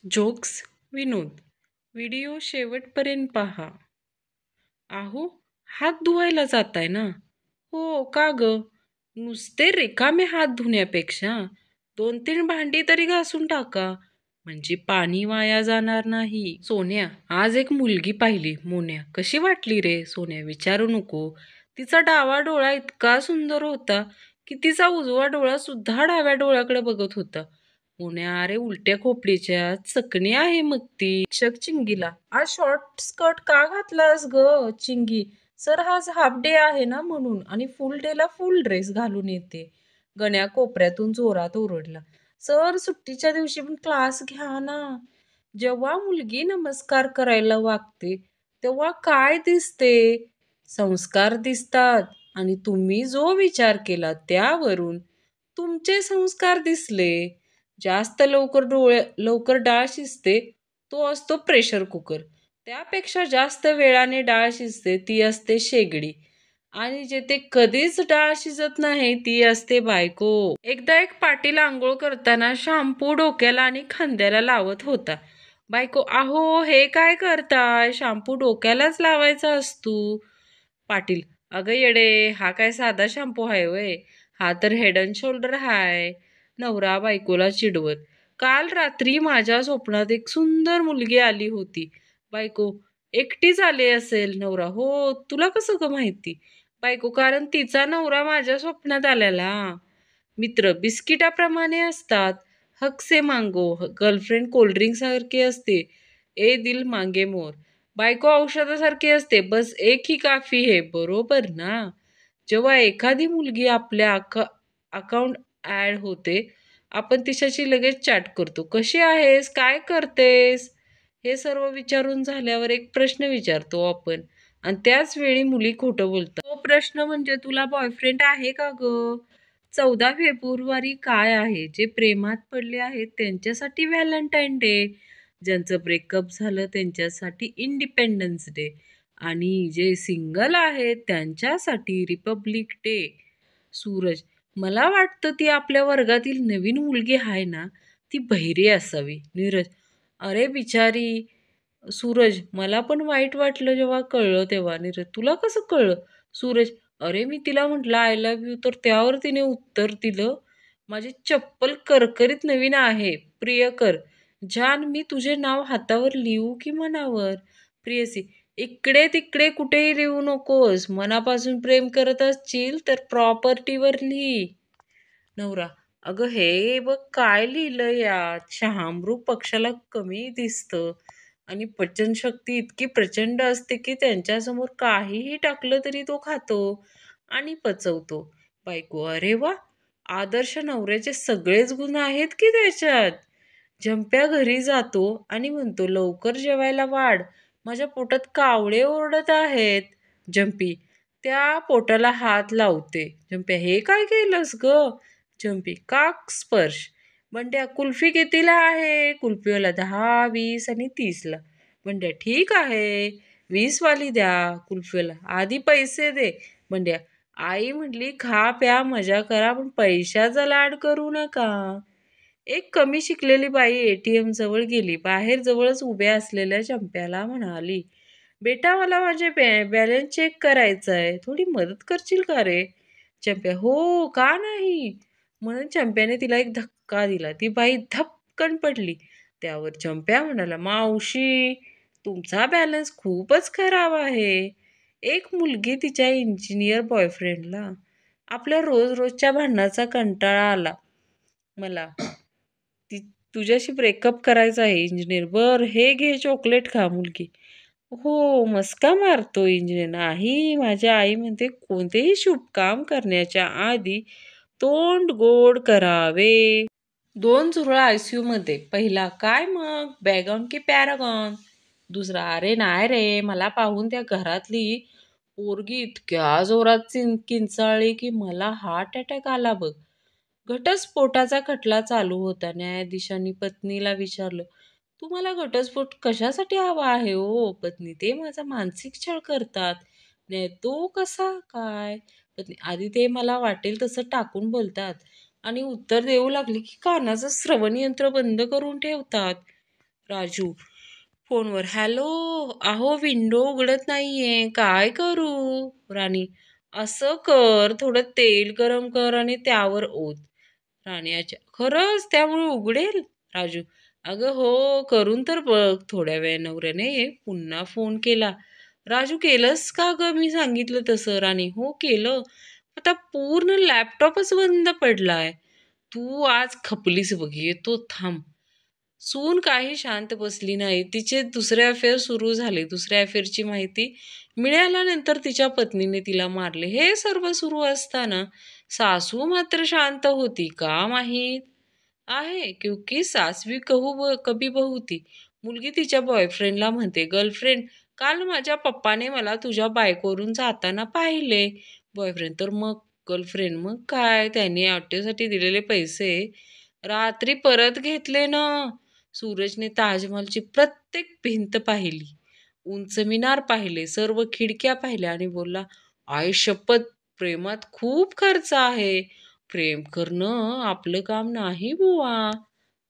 Jokes विनोद. Video शेवटपर्यंत पहा. आहो, हात धुवायला जाताय ना? हो, का ग? नुसते रिकामे हात धुण्यापेक्षा 2-3 भांडी तरी घासून टाका, म्हणजे पाणी वाया जाणार नाही. सोन्या, आज एक मुलगी पाहिली. मोन्या, कशी वाटली रे? सोन्या, विचारू नको. तिचा डावा डोळा इतका सुंदर होता की तिचा उजवा डोळा सुद्धा डाव्या डोळ्याकडे बघत होता. मोन्या, अरे उलट्या खोपडीच्या चकणी आहे मग ती. शिक्षक चिंगीला, आज शॉर्ट स्कर्ट का घातलास ग? चिंगी, सर आज हाफ डे आहे ना म्हणून, आणि फुल डेला फुल ड्रेस घालून येते. गण्या कोपऱ्यातून जोरात ओरडला, सर सुट्टीच्या दिवशी पण क्लास घ्या ना. जेव्हा मुलगी नमस्कार करायला वागते तेव्हा काय दिसते? संस्कार दिसतात. आणि तुम्ही जो विचार केला त्यावरून तुमचे संस्कार दिसले. जास्त लवकर डाळ शिजते तो असतो प्रेशर कुकर. त्यापेक्षा जास्त वेळाने डाळ शिजते ती असते शेगडी. आणि जेथे कधीच डाळ शिजत नाही ती असते बायको. एकदा एक पाटील आंघोळ करताना शॅम्पू डोक्याला आणि खांद्याला लावत होता. बायको, अहो हे काय करताय? शॅम्पू डोक्यालाच लावायचा असतो. पाटील, अगं येडे, हा काय साधा शॅम्पू आहे वय? हा तर हेड अँड शोल्डर हाय. नवरा बायकोला चिडवत, काल रात्री माझ्या स्वप्नात एक सुंदर मुलगी आली होती. बायको, एकटीच आली असेल. नवरा, हो, तुला कसं ग माहिती? बायको, कारण तिचा नवरा माझ्या स्वप्नात आलेला. मित्र बिस्किटाप्रमाणे असतात. हक से मांगो. गर्लफ्रेंड कोल्ड्रिंक सारखी असते. ए दिल मांगे मोर. बायको औषधासारखी असते. बस एक ही काफी है. बरोबर ना? जेव्हा एखादी मुलगी आपल्या अकाउंट ऍड होते, आपण तिच्याशी लगेच चॅट करतो. कशी आहेस? काय करतेस? हे सर्व विचारून झाल्यावर एक प्रश्न विचारतो आपण, आणि त्याच वेळी मुली खोटं बोलतात. तो प्रश्न म्हणजे, तुला बॉयफ्रेंड आहे का ग? 14 फेब्रुवारी काय आहे? जे प्रेमात पडले आहेत त्यांच्यासाठी व्हॅलेंटाईन डे, ज्यांचं ब्रेकअप झालं त्यांच्यासाठी इंडिपेंडन्स डे, आणि जे सिंगल आहेत त्यांच्यासाठी रिपब्लिक डे. सूरज, मला वाटतं ती आपल्या वर्गातील नवीन मुलगी आहे ना, ती बहिरी असावी. नीरज, अरे बिचारी. सूरज, मला पण वाईट वाटलं जेव्हा कळलं तेव्हा. नीरज, तुला कसं कळलं? सूरज, अरे मी तिला म्हटलं आय लव्ह यू, तर त्यावर तिने उत्तर दिलं, माझी चप्पल करकरीत नवीन आहे, प्रियकर. जान, मी तुझे नाव हातावर लिहू की मनावर? प्रियसी, इकडे तिकडे कुठेही लिहू नकोस. मनापासून प्रेम करत असशील तर प्रॉपर्टीवर लिही. नवरा, अगं हे बघ काय लिहिलं यात. शहामृग पक्षाला कमी दिसतं आणि पचनशक्ती इतकी प्रचंड असते की त्यांच्यासमोर काहीही टाकलं तरी तो खातो आणि पचवतो. बायको, अरे वा, आदर्श नवऱ्याचे सगळेच गुण आहेत की त्याच्यात. झंप्या घरी जातो आणि म्हणतो, लवकर जेवायला वाढ, माझ्या पोटात कावळे ओरडत आहेत. झंपी त्या पोटाला हात लावते. झंप्या, हे काय केलंस ग? झंपी, काक स्पर्श. बंड्या, कुल्फी कितीला आहे? कुल्फीवाला 10, 20 आणि 30ला. बंड्या, ठीक आहे, 20 वाली द्या. कुल्फीवाला, आधी पैसे दे. बंड्या, आई म्हटली खा प्या मजा करा, पण पैशाचा लाड करू नका. एक कमी शिकलेली बाई एटीएम जवळ गेली. बाहेर जवळच उभ्या असलेल्या चंप्याला म्हणाली, बेटा मला माझे बॅलन्स चेक करायचा आहे, थोडी मदत करशील का रे? चंप्या, हो, का नाही? म्हणून चंप्याने तिला एक धक्का दिला. ती बाई धपकन पडली. त्यावर चंप्या म्हणाला, मावशी, तुमचा बॅलन्स खूपच खराब आहे. एक मुलगी तिच्या इंजिनियर बॉयफ्रेंडला आपल्या रोज रोजच्या भांडणाचा कंटाळा आला. मला ती तुझ्याशी ब्रेकअप करायचा आहे. इंजिनियर, बर, हे घे चॉकलेट खा. मुलगी, हो, मस्का मारतो इंजिनियर. नाही, माझ्या आई म्हणते कोणतेही शुभ काम करण्याच्या आधी तोंड गोड करावे. 2 झुरळ ICU मध्ये. पहिला, काय मग, बॅगॉन की पॅरागॉन? दुसरा, अरे नाही रे, मला पाहून त्या घरातली पोरगी इतक्या जोरात किंचाळली की मला हार्ट अटॅक आला बघ. घटस्फोटाचा खटला चालू होता. न्यायाधीशांनी पत्नीला विचारलं, तुम्हाला घटस्फोट कशासाठी हवा आहे हो? पत्नी, ते माझा मानसिक छळ करतात. न्याय, तो कसा काय? पत्नी, आधी ते मला वाटेल तसं टाकून बोलतात आणि उत्तर देऊ लागली की कानाचं श्रवण यंत्र बंद करून ठेवतात. राजू फोनवर, हॅलो, अहो विंडो उघडत नाहीये, काय करू? राणी, असं कर, थोडं तेल गरम कर आणि त्यावर ओत. राणी, अच्छा, खरंच त्यामुळे उघडेल? राजू, अगं हो, करून तर बघ. थोड्या वेळ नवऱ्याने पुन्हा फोन केला. राजू, केलंस का ग मी सांगितलं तसं? राणी, हो केलं. आता पूर्ण लॅपटॉपच बंद पडलाय. तू आज खपलीस बघ, येतो थांब. सून काही शांत बसली नाही. तिचे दुसरे अफेअर सुरू झाले. दुसऱ्या अफेअरची माहिती मिळाल्यानंतर तिच्या पत्नीने तिला मारले. हे सर्व सुरू असताना सासू मात्र शांत होती. का माहीत आहे? क्योंकि सास भी कभी बहू थी. मुलगी तिच्या बॉयफ्रेंडला म्हणते, गर्लफ्रेंड, काल माझ्या पप्पाने मला तुझ्या बायकोवरून जाताना पाहिले. बॉयफ्रेंड, तर मग? गर्लफ्रेंड, मग काय, त्याने ऑटोसाठी दिलेले पैसे रात्री परत घेतले ना. सूरजने ताजमहलची प्रत्येक भिंत पाहिली, उंच मिनार पाहिले, सर्व खिडक्या पाहिल्या आणि बोलला, आई शपथ, प्रेमात खूप खर्च आहे. प्रेम करणं आपलं काम नाही बुवा.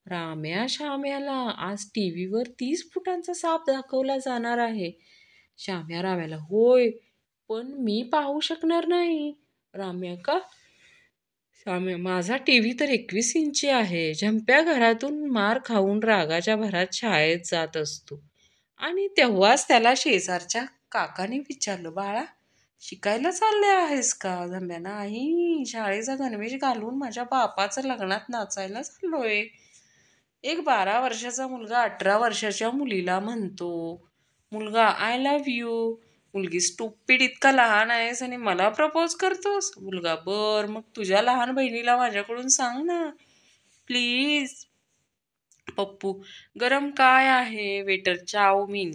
राम्या श्याम्याला आज टीव्हीवर 30 फुटांचा साप दाखवला जाणार आहे. श्याम्या राम्याला, होय, पण मी पाहू शकणार नाही. राम्या, का? श्याम्या, माझा टीव्ही तर 21 इंची आहे. झंप्या घरातून मार खाऊन रागाच्या भरात शाळेत जात असतो. आणि तेव्हाच त्याला शेजारच्या काकाने विचारलं, बाळा, शिकायला चालले आहेस का? झंप्या, नाही, शाळेचा गणवेश घालून माझ्या बापाचं लग्नात नाचायला चाललोय. एक 12 वर्षाचा मुलगा 18 वर्षाच्या मुलीला म्हणतो, मुलगा, आय लव्ह यू. मुलगी, स्टुपिड, इतका लहान आहेस आणि मला प्रपोज करतोस? मुलगा, बर, मग तुझ्या लहान बहिणीला माझ्याकडून सांग ना प्लीज. पप्पू, गरम काय आहे? Waiter, chow mein.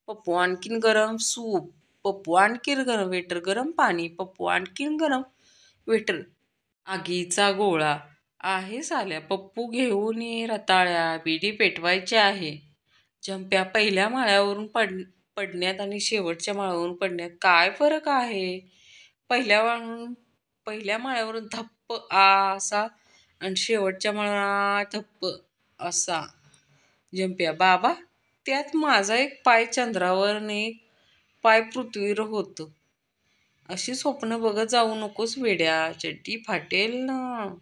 पप्पू, आणखीन गरम सूप. पप्पू, आणखीन गरम. वेटर, गरम पाणी. पप्पू, आणखीन गरम. वेटर, आगीचा गोळा आहे साल्या. पप्पू, घेऊन ये रताळ्या, बिडी पेटवायची आहे. जंप्या, पहिल्या माळ्यावरून पडण्यात आणि शेवटच्या माळ्यावरून पडण्यात काय फरक आहे? पहिल्या माळ्यावरून धप्प असा आणि शेवटच्या माळा धप्प असा. जंप्या, बाबा, त्यात माझा एक पाय चंद्रावर आणि एक पाय पृथ्वीवर होतं. अशी स्वप्न बघत जाऊ नकोस वेड्या, चड्डी फाटेल ना.